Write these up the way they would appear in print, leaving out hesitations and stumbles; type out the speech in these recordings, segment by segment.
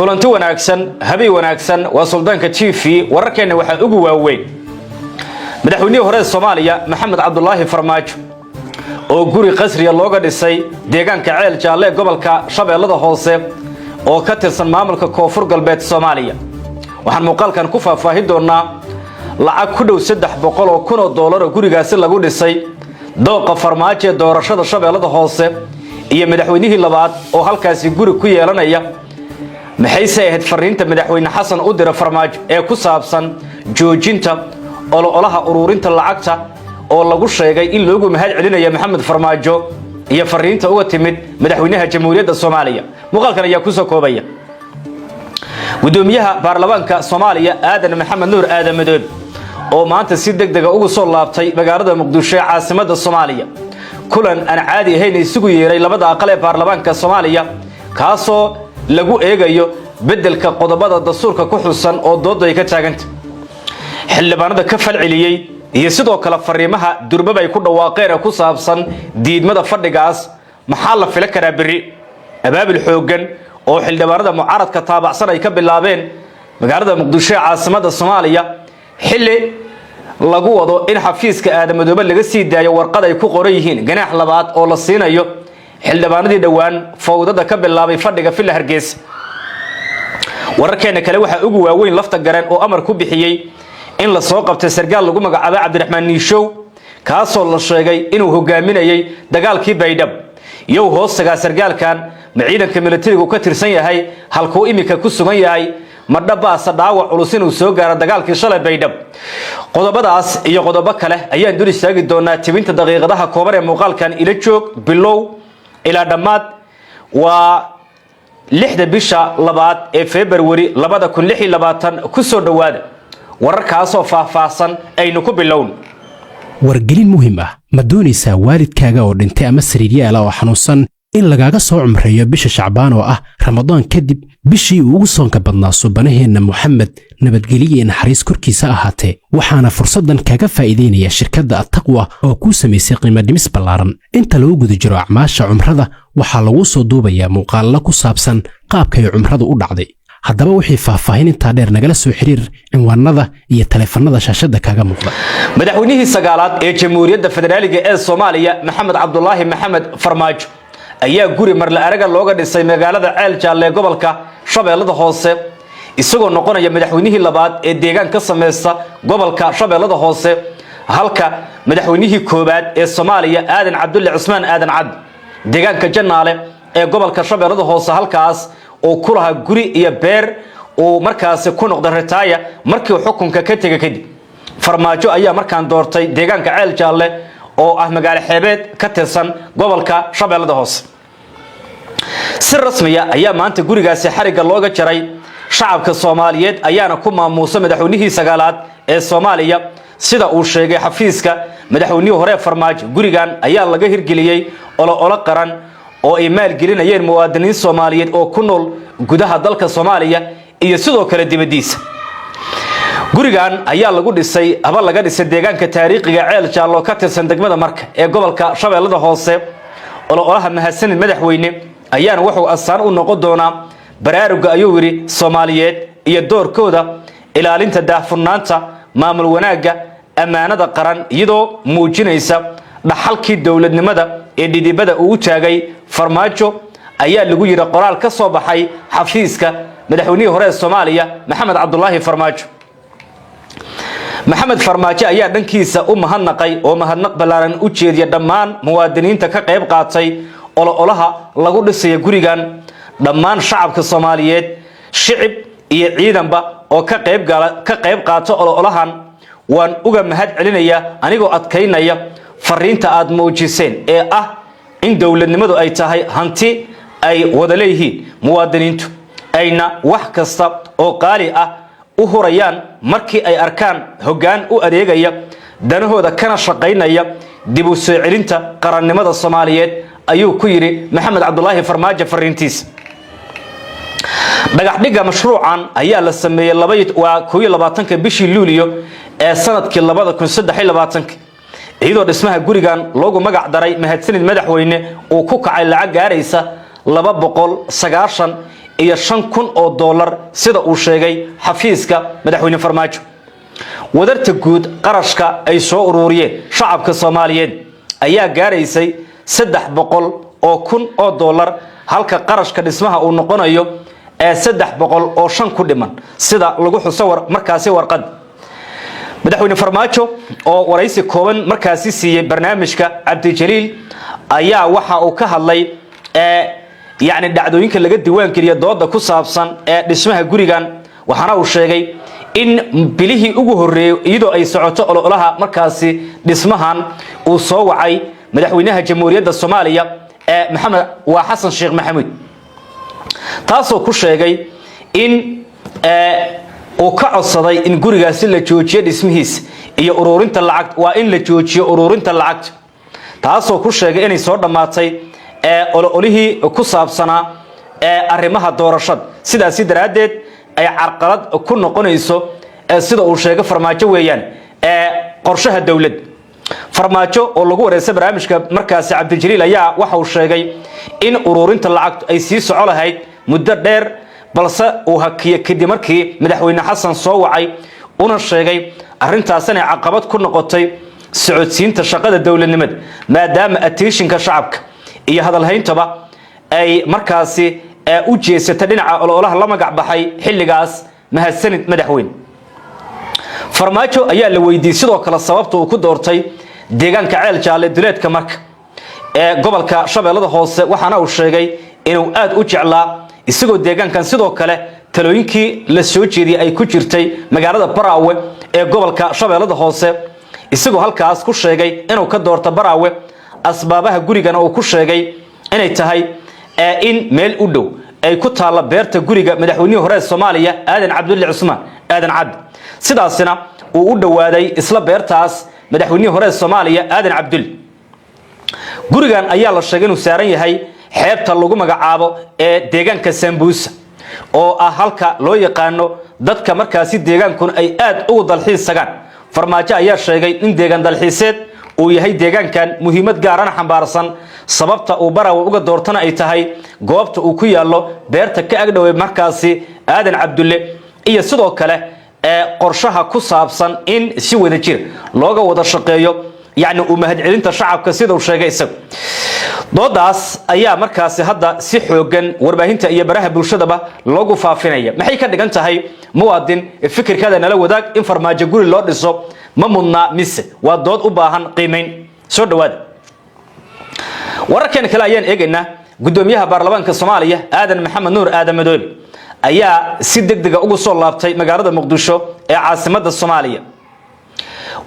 kulanti wanaagsan habi wanaagsan waa suldaanka TV wararkeena waxa ugu waaweyn madaxweynihii hore Soomaaliya Maxamed Cabdullaahi Farmaajo oo guri qasriya looga dhisay deegaanka Ceel Jaalle gobolka Shabeellada Hoose oo ka tirsan maamulka Koonfur Galbeed Soomaaliya waxaan muuqaalkan ku faahfaahin doonaa lacag ku dhow $300,000 oo gurigaasi lagu dhisay dooqa Farmaajo ee doorashada Shabeellada Hoose iyo madaxweynihii labaad oo halkaasi guri ku yeelanaya maxayse ahayd fariinta madaxweyne Xasan u diray Farmaajo ee ku saabsan joojinta ololaha ururinta lacagta oo lagu sheegay in loogu mahad celinayo Maxamed Farmaajo iyo fariinta uga timid madaxweynaha Jamhuuriyadda Soomaaliya muuqaalkan ayaa ku soo koobaya gudoomiyaha baarlamaanka Soomaaliya Aadan Maxamed Nuur Aadan Madoobe oo maanta si degdeg ah ugu soo laabtay magaalada Muqdisho ee caasimadda Soomaaliya kulan aan caadi ahayn isugu yeeray labada aqal ee baarlamaanka Soomaaliya kaasoo lagu eegayo bedelka qodobada dastuurka ku xusan oo dood ay ka taagantay xildhibaanada ka falceliyay iyo sidoo kale fariimaha durbaba ay ku dhawaaqeen ku saabsan diidmada fadhigaas maxaa la filan karaa bari abaabil xoogan oo xildhibaanada mucaaradka taabacsan ay ka bilaabeen magaalada Muqdisho ee caasimadda Soomaaliya xilli lagu wado in xafiiska Aadan Madoobe laga sii daayo warqad ay ku qoran yihiin ganaax labaad oo la siinayo xildhibaanadii dhawaan fawdada ka bilaabay fadhiga Villa Hargeysa wararkeena kale waxa ugu waaweyn lafta garan oo amar ku bixiyay in la soo qabtay sargaal lagu magacaabo Cabdiraxmaan Niishow kaasoo la sheegay inuu hogaaminayay dagaalkii Baydhabo iyo hoostaga sargaalkan ciidanka militariga ka tirsan yahay halkuu imika ku sugan yahay madhabaasa dhaawac culus inuu soo gaaro dagaalkii shalay Baydhabo qodobadaas iyo qodobo kale ayaan dul istaagi doonaa tibinta daqiiqadaha kooban ee muuqaalkan ila joog bilow ila dhamaad waa 6 bisha labaad ee February 2026 ku soo dhawaada wararkaas oo faahfaahsan aynu ku bilown wargelin muhiim ah ma doonaysaa waalidkaaga oo dhintay ama sariiryaal oo xanuunsan in lagaaga soo cumreeyo bisha Shacbaan oo ah Ramadaan kadib bishii ugu soonka badnaa subanaheena Muhammad nabadgeliye naxariis korkiisa ahaatee waxaana fursadan kaga faa'iideynaya shirkadda At-Taqwa oo ku sameysay qiimo dhimis ballaaran inta lagu guda jiro acmaasha cumrada waxaa lagu soo duubayaa muuqaallo ku saabsan qaabka ay cumradu u dhacday haddaba wixii faahfaahin inta dheer nagala soo xiriir cinwaanada iyo taleefanada shaashada kaaga muuqda madaxweynihii sagaalaad ee Jamhuuriyadda Federaaliga ee Soomaaliya Maxamed Cabdullaahi Maxamed Farmaajo ayaa guri marla araga looga dhisay magaalada Ceel Jaalle gobolka Shabeellada Hoose isagoo noqonaya madaxweynihii labaad ee deegaan ka sameeyay gobolka Shabeellada Hoose halka madaxweynihii koobaad ee Soomaaliya Aadan Cabdulle Cusmaan Aadan Cad deegaanka Jannaale ee gobolka Shabeellada Hoose halkaas oo ku lahaa guri iyo beer oo markaas ku noqday ritaaya markii xukunka ka tagay kadib Farmaajo ayaa markaan doortay deegaanka Ceel Jaalle oo ah magaalo xeebeed ka tirsan gobolka Shabeellada Hoose si rasmi ah ayaa maanta gurigaasi xariga looga jaray shacabka Soomaaliyeed ayaana ku maamuusay madaxweynihii sagaalaad ee Soomaaliya sida uu sheegay xafiiska madaxweynihii hore Farmaajo gurigan ayaa laga hirgeliyay olole qaran oo ay maal gelinayeen muwaadiniin Soomaaliyeed oo ku nool gudaha dalka Soomaaliya iyo sidoo kale dibadiisa gurigan ayaa lagu dhisay laga dhisay deegaanka taariikhiga Ceel Jaalle oo ka tirsan degmada Marka ee gobolka Shabeellada Hoose ololaha mahadsanid madaxweyne ayaana wuxuu asaan u noqon doonaa baraaruga ayuu yiri Soomaaliyeed iyo doorkooda ilaalinta daahfurnaanta maamul wanaaga amaanada qaran iyadoo muujinaysa dhaxalkii dawladnimada ee dhidibada uu taagay Farmaajo ayaa lagu yiri qoraal ka soo baxay xafiiska madaxweynihii hore ee Soomaaliya Maxamed Cabdullaahi Farmaajo Maxamed Farmaajo ayaa dhankiisa u mahadnaqay oo mahadnaq ballaaran u jeediyay dhammaan muwaadiniinta ka qayb qaatay ololaha lagu dhisay gurigan dhammaan shacabka Soomaaliyeed shicib iyo ciidanba oo ka qayb qaato ololahan waan uga mahad celinaya anigoo adkaynaya fariinta aad muujiseen ee ah in dawladnimadu ay tahay hanti ay wada leeyihiin muwaadiniintu ayna wax kasta oo qaali ah u horayaan markii ay arkaan hoggaan u adeegaya danahooda kana shaqaynaya dib u soo celinta qarannimada Soomaaliyeed ayuu ku yiri Maxamed Cabdullaahi Farmaajo fariintiisa dhagax dhiga mashruucan ayaa la sameeyay 22 bishii Luulyo ee sanadkii 2023 iyadoo dhismaha gurigan loogu magac daray mahadsanid madaxweyne oo ku kacay lacag gaaraysa 290 iyo 5,000 oo dollar sida uu sheegay xafiiska madaxweyne Farmaajo. wadarta guud qarashka ay soo ururiyeen shacabka Soomaaliyeed ayaa gaaraysay 300,000 oo dollar halka qarashka dhismaha uu noqonayo 300 oo 5 ku dhiman sida lagu xuso markaasi warqad madaxweyne Farmaajo oo waraysi kooban markaasi siiyay barnaamijka Cabdijaliil ayaa waxa uu ka hadlay يعني dhacdooyinka laga diiwaan geliyo dooda ku saabsan dhismaha gurigan waxaana uu sheegay in bilihii ugu horeeyay iyadoo ay socoto ololaha markaasi dhismahan uu soo wacay madaxweynaha jamhuuriyadda Soomaaliya maxamed waa xasan sheekh maxamuud taasoo ku sheegay in uu ka codsaday in gurigaasi la joojiyo dhismihiisa iyo ururinta lacag waa in la joojiyo ururinta lacag taasoo ku sheegay inay soo dhamaatay ololihii ku saabsanaa arrimaha doorashada sidaas daraadeed ay carqalad ku noqonayso sida uu sheegay Farmaajo weeyaan qorshaha dawladda Farmaajo oo lagu wareysay barnaamijka markaasi Cabdijaliil ayaa waxa uu sheegay in ururinta lacag ay sii soco lahayd muddo dheer balse uu hakiye kadib markii madaxweyne xasan soo wacay una sheegay arrintaasina caqabad ku noqotay socodsiinta shaqada dawladnimada maadaama attentionka shacabka iyo hadalhayntaba ay markaasi u jeesatay dhinaca ololaha la magac baxay xilligaas mahadsanid madaxweyne Farmaajo ayaa la weydiiyay sidoo kale sababta uu ku doortay deegaanka Ceel Jaalle duleedka marka gobolka Shabeellada Hoose waxaana uu sheegay inuu aad u jeclaa isagoo deegaankan sidoo kale talooyinkii la soo jeediyay ay ku jirtay magaalada Baraawe ee gobolka Shabeellada Hoose isagoo halkaas ku sheegay inuu ka doorto Baraawe asbaabaha gurigana uu ku sheegay inay tahay in meel u dhow ay ku taala beerta guriga madaxweynihii hore Soomaaliya Aadan Cabdulle Cusmaan Aadan Cabdi sidaasina uu u dhawaaday isla beertaas madaxweynihii hore Soomaaliya Aadan Cabdulle gurigan ayaa la sheegay inuu saaran yahay xeebta lagu magacaabo deegaanka Sambuusa oo ah halka loo yaqaano dadka markaasi deegaankuna ay aad ugu dalxiisagaan Farmaajo ayaa sheegay in deegaan dalxiiseed uu yahay deegaankan muhiimad gaar ah xambaarsan sababta uu Baraawe uga doortana ay tahay goobta uu ku yaalo beerta ka agdhow markaasi Aadan Cabdulle iyo sidoo kale qorshaha ku saabsan in si wada jir looga wada shaqeeyo يعني ومهدعينta shacabka sida uu sheegay isagu doodaas ayaa markaasi hadda si xoogan warbaahinta iyo baraha bulshadaba loogu faafinaya maxay ka dhigan tahay muwaadin fikirkada nala wadaag in Farmaajo guri loo dhiso ma mudna mise waa dood u baahan qiimeyn soo dhawaad wararkan kale ayaan eegaynaa gudoomiyaha baarlamaanka Soomaaliya Aadan Maxamed Nuur Aadan Madoobe ayaa si degdeg ah ugu soo laabtay magaalada Muqdisho ee caasimadda Soomaaliya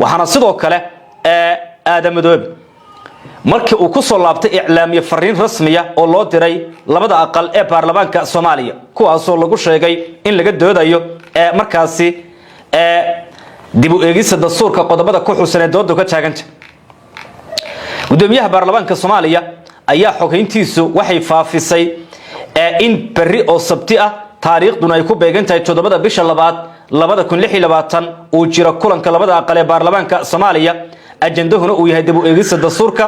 waxaana sidoo kale Aadan Madoobe markii uu ku soo laabtay iclaamiye fariin rasmi ah oo loo diray labada aqal ee baarlamaanka Soomaaliya kuwaas oo lagu sheegay in laga doodayo markaasi dib u eegista dastuurka qodobada ku xusan ee dooda ka taaganta gudoomiyaha baarlamaanka Soomaaliya ayaa xogeyntiisu waxay faafisay in berri oo sabti ah taariikhduna ay ku beegan tahay 7 bisha 2026 uu jiro kulanka labada aqal ee baarlamaanka Soomaaliya ajandahuna uu yahay dib u eegista dastuurka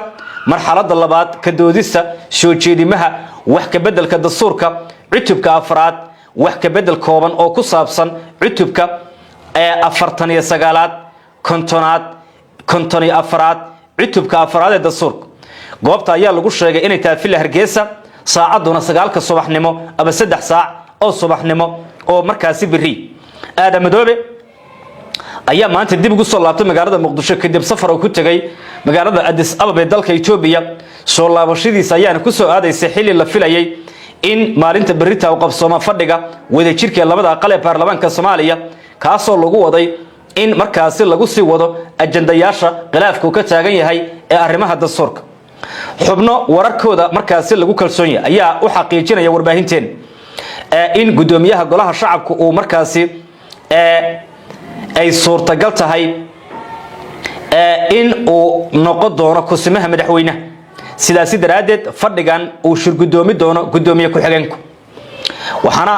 marxaladda labaad ka doodista soo jeedimaha wax ka bedelka dastuurka cutubka afraad wax ka bedel kooban oo ku saabsan cutubka 49aad kontonaad afraad cutubka afraad ee dastuurka goobta ayaa lagu sheegay inay tahay fil Hargeysa saacaduna 9 subaxnimo ama 3 saac oo subaxnimo oo markaasi biri Aadan Madoobe ayaa maanta dib ugu soo laabtay magaalada Muqdisho kadib safar uu ku tagay magaalada Addis Ababa ee dalka Itoobiya soo laabashadiisa ayaana ku soo aadaysay xilli la filayay in maalinta berrita uu qabsoomo fadhiga wada jirka labada aqal ee baarlamaanka Soomaaliya kaasoo lagu waday in markaasi lagu sii wado ajandayaasha khilaafku ka taagan yahay ee arrimaha dastuurka xubno wararkooda markaasi lagu kalsoon yahay ayaa u xaqiijinaya warbaahinteen in gudoomiyaha golaha shacabku uu markaasi ay suurtagal tahay in uu noqon doono kusimaha madaxweynaha sidaas daraadeed fadhigan uu shirgudoomi doono gudoomiye ku xigeenku waxaana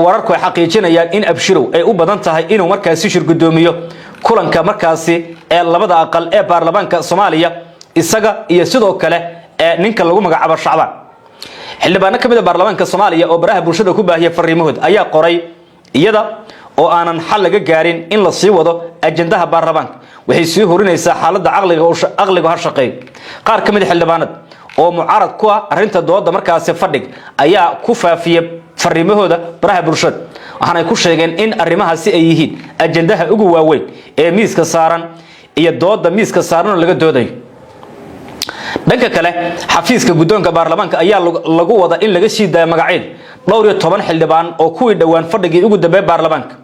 wararku ay xaqiijinayaan in abshirow ay u badan tahay inuu markaasi shirgudoomiyo kulanka markaasi ee labada aqal ee baarlamaanka Soomaaliya isaga iyo sidoo kale ninka lagu magacaabo Shacbaan xildhibaano kamid ah baarlamaanka Soomaaliya oo baraha bulshada ku baahiya fariimahood ayaa qoray iyada oo aanan xal laga gaarin in la sii wado ajandaha baarlamaanka waxay sii horinaysaa xaaladda aqliga ha shaqeey qaar kamid ah xildhibaanada oo mucaarad ku ah arinta dooda markaas fadhig ayaa ku faafiyay fariimahooda baraha bulshada waxaana ay ku sheegeen in arrimahaasi ay yihiin ajandaha ugu waaweyn ee miiska saaran iyo dooda miiska saaran laga dooday dhanka kale xafiiska guddoonka baarlamaanka ayaa lagu wada in laga sii daayo magacyada dhowr iyo 10 xildhibaan oo kuwii dhawaan fadhigii ugu dambeeyay baarlamaanka